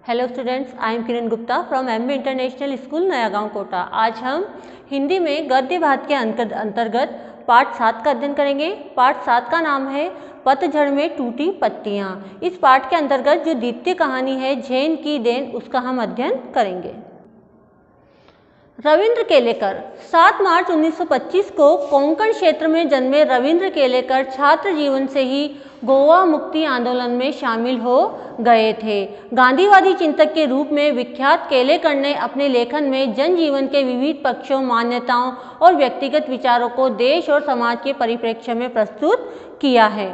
Hello students, I am Kiran Gupta from MB international school नया गांव कोटा। आज हम हिंदी में गद्य भात के अंतर्गत पाठ 7 का अध्ययन करेंगे। पाठ 7 का नाम है पतझड़ में टूटी पत्तियां। इस पाठ के अंतर्गत जो द्वितीय कहानी है झेन की देन, उसका हम अध्ययन करेंगे। रविंद्र केलेकर 7 मार्च 1925 को कोंकण क्षेत्र में जन्मे रविंद्र केलेकर छात्र जीवन से ही गोवा मुक्ति आंदोलन में शामिल हो गए थे। गांधीवादी चिंतक के रूप में विख्यात केलेकर ने अपने लेखन में जनजीवन के विविध पक्षों, मान्यताओं और व्यक्तिगत विचारों को देश और समाज के परिप्रेक्ष्य में प्रस्तुत किया है।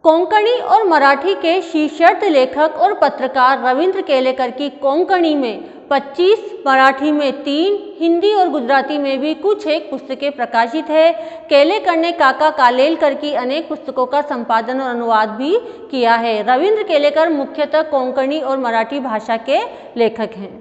कोंकणी और मराठी के शीर्षस्थ लेखक और पत्रकार रविंद्र केलेकर की कोंकणी में 25, मराठी में 3, हिंदी और गुजराती में भी कुछ एक पुस्तकें प्रकाशित है। केलेकर ने काका कालेलकर की अनेक पुस्तकों का संपादन और अनुवाद भी किया है। रविंद्र केलेकर मुख्यतः कोंकणी और मराठी भाषा के लेखक हैं।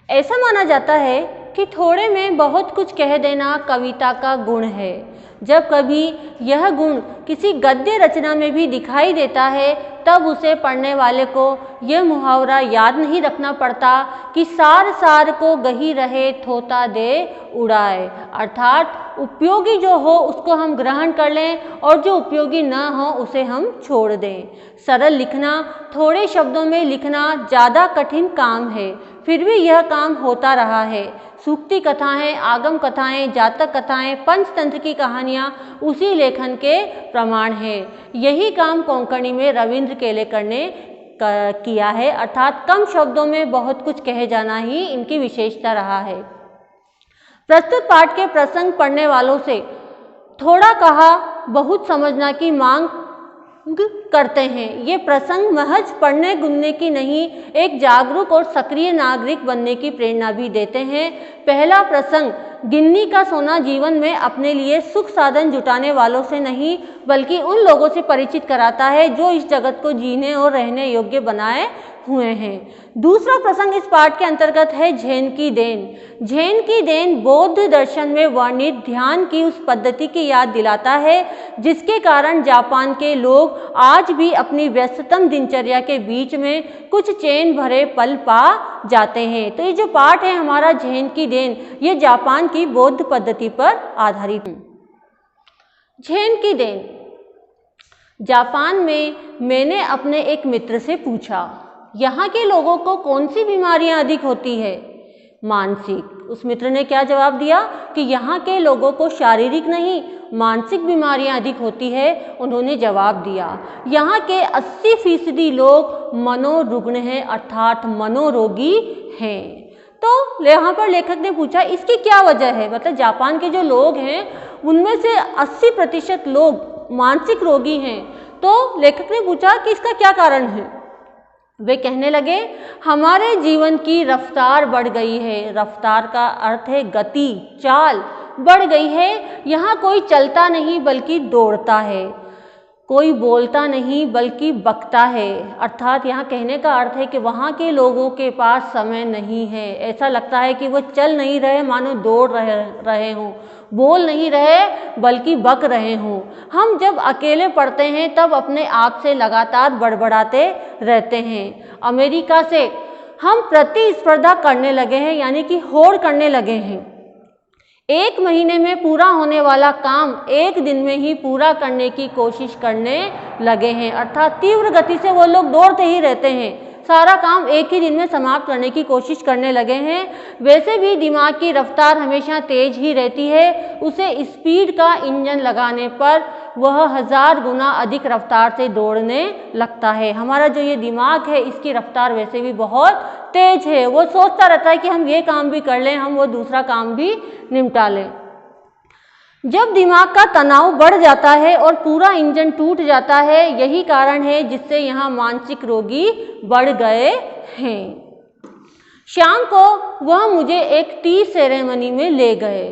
ऐसा माना जाता है कि थोड़े में बहुत कुछ कह देना कविता का गुण है। जब कभी यह गुण किसी गद्य रचना में भी दिखाई देता है, तब उसे पढ़ने वाले को यह मुहावरा याद नहीं रखना पड़ता कि सार सार को गही रहे थोता दे उड़ाए। अर्थात उपयोगी जो हो उसको हम ग्रहण कर लें और जो उपयोगी न हो उसे हम छोड़ दें। सरल लिखना, थोड़े शब्दों में लिखना ज़्यादा कठिन काम है, फिर भी यह काम होता रहा है। सूक्ति कथाएं, आगम कथाएं, जातक कथाएं, पंचतंत्र की कहानियां उसी लेखन के प्रमाण हैं। यही काम कोंकणी में रविंद्र केलेकर ने किया है, अर्थात कम शब्दों में बहुत कुछ कहे जाना ही इनकी विशेषता रहा है। प्रस्तुत पाठ के प्रसंग पढ़ने वालों से थोड़ा कहा बहुत समझना की मांग करते हैं। ये प्रसंग महज पढ़ने गुनने की नहीं, एक जागरूक और सक्रिय नागरिक बनने की प्रेरणा भी देते हैं। पहला प्रसंग गिन्नी का सोना जीवन में अपने लिए सुख साधन जुटाने वालों से नहीं, बल्कि उन लोगों से परिचित कराता है जो इस जगत को जीने और रहने योग्य बनाए हुए हैं। दूसरा प्रसंग इस पाठ के अंतर्गत है झेन की देन। झेन की देन बौद्ध दर्शन में वर्णित ध्यान की उस पद्धति की याद दिलाता है जिसके कारण जापान के लोग आज भी अपनी व्यस्ततम दिनचर्या के बीच में कुछ चैन भरे पल पा जाते हैं। तो ये जो पाठ है हमारा झेन की देन, ये जापान की बौद्ध पद्धति पर आधारित है। झेन की देन। जापान में मैंने अपने एक मित्र से पूछा, यहाँ के लोगों को कौन सी बीमारियां अधिक होती है? मानसिक। उस मित्र ने क्या जवाब दिया कि यहाँ के लोगों को शारीरिक नहीं, मानसिक बीमारियां अधिक होती है। उन्होंने जवाब दिया, यहाँ के 80% लोग मनोरुग्ण हैं, अर्थात मनोरोगी हैं। तो यहाँ पर लेखक ने पूछा इसकी क्या वजह है, मतलब जापान के जो लोग हैं उनमें से 80% लोग मानसिक रोगी हैं। तो लेखक ने पूछा कि इसका क्या कारण है। वे कहने लगे, हमारे जीवन की रफ्तार बढ़ गई है। रफ्तार का अर्थ है गति, चाल बढ़ गई है। यहाँ कोई चलता नहीं बल्कि दौड़ता है, कोई बोलता नहीं बल्कि बकता है। अर्थात यहाँ कहने का अर्थ है कि वहाँ के लोगों के पास समय नहीं है। ऐसा लगता है कि वो चल नहीं रहे, मानो दौड़ रहे हों, बोल नहीं रहे बल्कि बक रहे हों। हम जब अकेले पढ़ते हैं तब अपने आप से लगातार बड़बड़ाते रहते हैं। अमेरिका से हम प्रतिस्पर्धा करने लगे हैं, यानी कि होड़ करने लगे हैं। 1 महीने में पूरा होने वाला काम 1 दिन में ही पूरा करने की कोशिश करने लगे हैं। अर्थात तीव्र गति से वो लोग दौड़ते ही रहते हैं, सारा काम एक ही दिन में समाप्त करने की कोशिश करने लगे हैं। वैसे भी दिमाग की रफ्तार हमेशा तेज ही रहती है। उसे स्पीड का इंजन लगाने पर वह 1000 गुना अधिक रफ्तार से दौड़ने लगता है। हमारा जो ये दिमाग है इसकी रफ्तार वैसे भी बहुत तेज है। वो सोचता रहता है कि हम ये काम भी कर लें, हम वो दूसरा काम भी निपटा लें। जब दिमाग का तनाव बढ़ जाता है और पूरा इंजन टूट जाता है, यही कारण है जिससे यहाँ मानसिक रोगी बढ़ गए हैं। शाम को वह मुझे एक टी सेरेमनी में ले गए।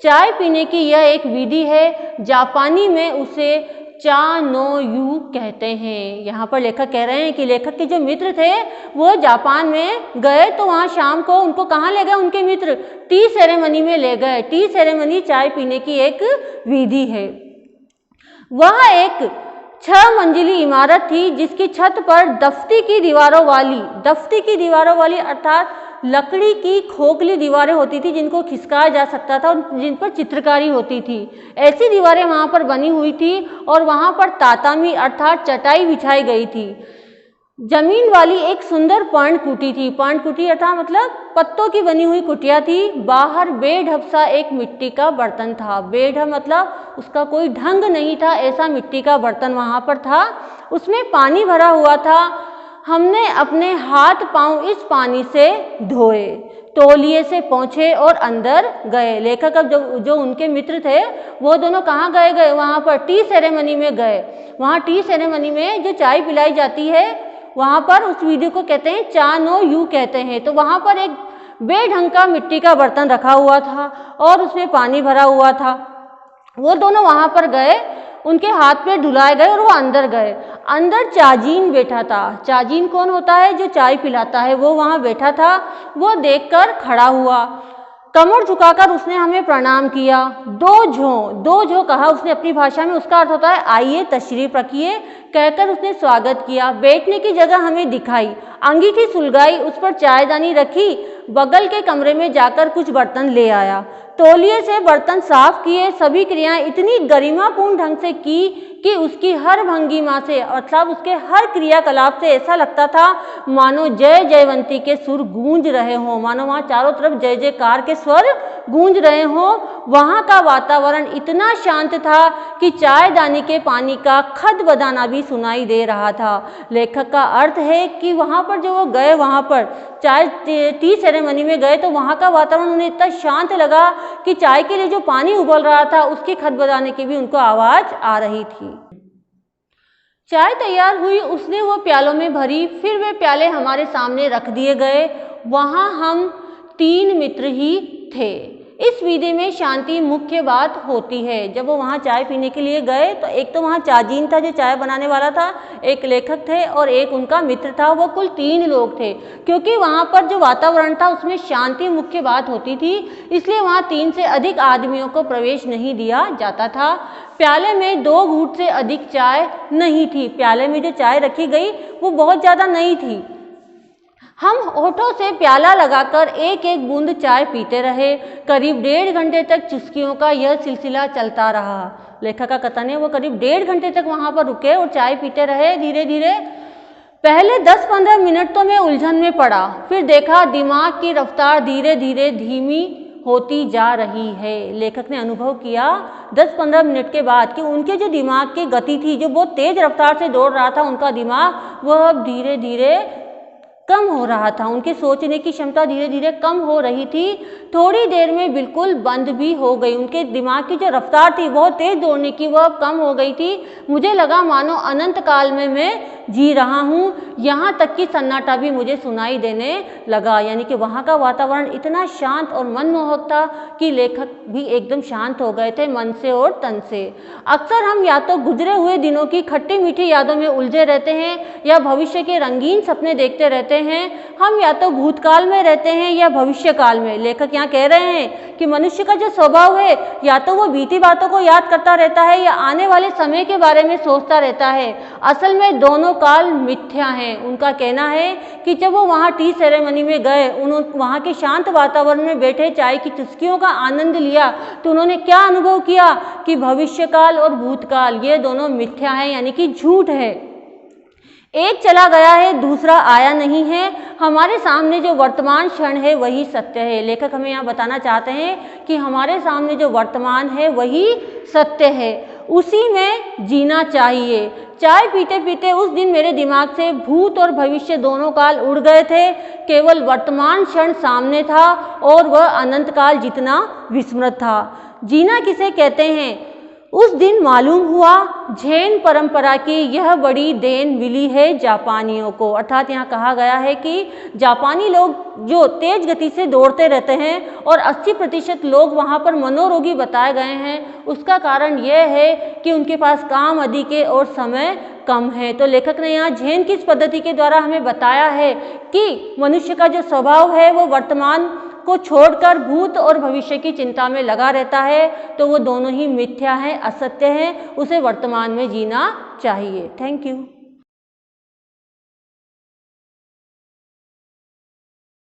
चाय पीने की यह एक विधि है, जापानी में उसे चा नो यू कहते हैं। यहाँ पर लेखक कह रहे हैं कि लेखक के जो मित्र थे वो जापान में गए, तो वहाँ शाम को उनको कहाँ ले गए, उनके मित्र टी सेरेमनी में ले गए। टी सेरेमनी चाय पीने की एक विधि है। वह एक 6 मंजिली इमारत थी जिसकी छत पर दफ्ती की दीवारों वाली अर्थात लकड़ी की खोखली दीवारें होती थी जिनको खिसकाया जा सकता था और जिन पर चित्रकारी होती थी। ऐसी दीवारें वहाँ पर बनी हुई थी और वहाँ पर तातामी अर्थात चटाई बिछाई गई थी। जमीन वाली एक सुंदर पर्णकुटी थी। पर्णकुटी अर्थात मतलब पत्तों की बनी हुई कुटिया थी। बाहर बेढप सा एक मिट्टी का बर्तन था। बेढप मतलब उसका कोई ढंग नहीं था, ऐसा मिट्टी का बर्तन वहाँ पर था। उसमें पानी भरा हुआ था। हमने अपने हाथ पांव इस पानी से धोए, तौलिए से पोंछे और अंदर गए। लेखक अब जो उनके मित्र थे वो दोनों कहाँ गए? वहाँ पर टी सेरेमनी में गए। वहाँ टी सेरेमनी में जो चाय पिलाई जाती है वहाँ पर उस वीडियो को कहते हैं चा नो यू कहते हैं। तो वहाँ पर एक बेढंग का मिट्टी का बर्तन रखा हुआ था और उसमें पानी भरा हुआ था। वो दोनों वहाँ पर गए, उनके हाथ पे धुलाए गए और वो अंदर गए। अंदर चाजीन बैठा था। चाजीन कौन होता है? जो चाय पिलाता है, वो वहाँ बैठा था। वो देखकर खड़ा हुआ, कमर झुकाकर उसने हमें प्रणाम किया। दो झो कहा उसने अपनी भाषा में, उसका अर्थ होता है आइए तशरीफ रखिए, कहकर उसने स्वागत किया। बैठने की जगह हमें दिखाई, अंगीठी सुलगाई, उस पर चायदानी रखी, बगल के कमरे में जाकर कुछ बर्तन ले आया, तौलिए से बर्तन साफ किए। सभी क्रियाएं इतनी गरिमापूर्ण ढंग से की कि उसकी हर भंगिमा से अर्थात उसके हर क्रियाकलाप से ऐसा लगता था मानो जय जयवंती के सुर गूंज रहे हों, मानो वहाँ चारों तरफ जय जयकार के स्वर गूंज रहे हों। वहाँ का वातावरण इतना शांत था कि चायदानी के पानी का खद बदाना भी सुनाई दे रहा था। लेखक का अर्थ है कि वहाँ पर जो वो गए, वहाँ पर चाय टी सेरेमनी में गए तो वहाँ का वातावरण उन्हें इतना शांत लगा कि चाय के लिए जो पानी उबल रहा था उसकी खद बदाने की भी उनको आवाज आ रही थी। चाय तैयार हुई, उसने वो प्यालों में भरी, फिर वे प्याले हमारे सामने रख दिए गए। वहाँ हम 3 मित्र ही थे। इस विधि में शांति मुख्य बात होती है। जब वो वहाँ चाय पीने के लिए गए तो एक तो वहाँ चाजीन था जो चाय बनाने वाला था, एक लेखक थे और एक उनका मित्र था। वो कुल 3 लोग थे। क्योंकि वहाँ पर जो वातावरण था उसमें शांति मुख्य बात होती थी, इसलिए वहाँ 3 से अधिक आदमियों को प्रवेश नहीं दिया जाता था। प्याले में 2 घूंट से अधिक चाय नहीं थी। प्याले में जो चाय रखी गई वो बहुत ज़्यादा नहीं थी। हम होठों से प्याला लगाकर एक एक बूंद चाय पीते रहे। करीब 1.5 घंटे तक चुस्कियों का यह सिलसिला चलता रहा। लेखक का कथन है वो करीब 1.5 घंटे तक वहाँ पर रुके और चाय पीते रहे। धीरे धीरे पहले 10-15 मिनट तो मैं उलझन में पड़ा, फिर देखा दिमाग की रफ्तार धीरे धीरे धीमी होती जा रही है। लेखक ने अनुभव किया 10-15 मिनट के बाद कि उनके जो दिमाग की गति थी, जो बहुत तेज रफ्तार से दौड़ रहा था उनका दिमाग, वह अब धीरे धीरे कम हो रहा था। उनके सोचने की क्षमता धीरे धीरे कम हो रही थी। थोड़ी देर में बिल्कुल बंद भी हो गई। उनके दिमाग की जो रफ्तार थी बहुत तेज दौड़ने की, वह अब कम हो गई थी। मुझे लगा मानो अनंत काल में मैं जी रहा हूँ। यहाँ तक कि सन्नाटा भी मुझे सुनाई देने लगा। यानी कि वहाँ का वातावरण इतना शांत और मनमोहक था कि लेखक भी एकदम शांत हो गए थे मन से और तन से। अक्सर हम या तो गुजरे हुए दिनों की खट्टी मीठी यादों में उलझे रहते हैं या भविष्य के रंगीन सपने देखते रहते हैं। हम या तो भूतकाल में रहते हैं या भविष्य काल में। लेखक यहाँ कह रहे हैं कि मनुष्य का जो स्वभाव है या तो वो बीती बातों को याद करता रहता है या आने वाले समय के बारे में सोचता रहता है। असल में दोनों काल मिथ्या हैं। उनका कहना है कि जब वो वहाँ टी सेरेमनी में गए, उन्होंने वहाँ के शांत वातावरण में बैठे चाय की चुस्कियों का आनंद लिया तो उन्होंने क्या अनुभव किया कि भविष्यकाल और भूतकाल ये दोनों मिथ्या हैं, यानी कि झूठ है। एक चला गया है, दूसरा आया नहीं है। हमारे सामने जो वर्तमान क्षण है वही सत्य है। लेखक हमें यहाँ बताना चाहते हैं कि हमारे सामने जो वर्तमान है वही सत्य है, उसी में जीना चाहिए। चाय पीते पीते उस दिन मेरे दिमाग से भूत और भविष्य दोनों काल उड़ गए थे। केवल वर्तमान क्षण सामने था और वह अनंत काल जितना विस्मृत था। जीना किसे कहते हैं उस दिन मालूम हुआ। जैन परंपरा की यह बड़ी देन मिली है जापानियों को। अर्थात यहाँ कहा गया है कि जापानी लोग जो तेज गति से दौड़ते रहते हैं और 80% लोग वहाँ पर मनोरोगी बताए गए हैं, उसका कारण यह है कि उनके पास काम अधिक है और समय कम है। तो लेखक ने यहाँ जैन की इस पद्धति के द्वारा हमें बताया है कि मनुष्य का जो स्वभाव है वो वर्तमान को छोड़कर भूत और भविष्य की चिंता में लगा रहता है, तो वो दोनों ही मिथ्या है, असत्य है। उसे वर्तमान में जीना चाहिए। Thank you.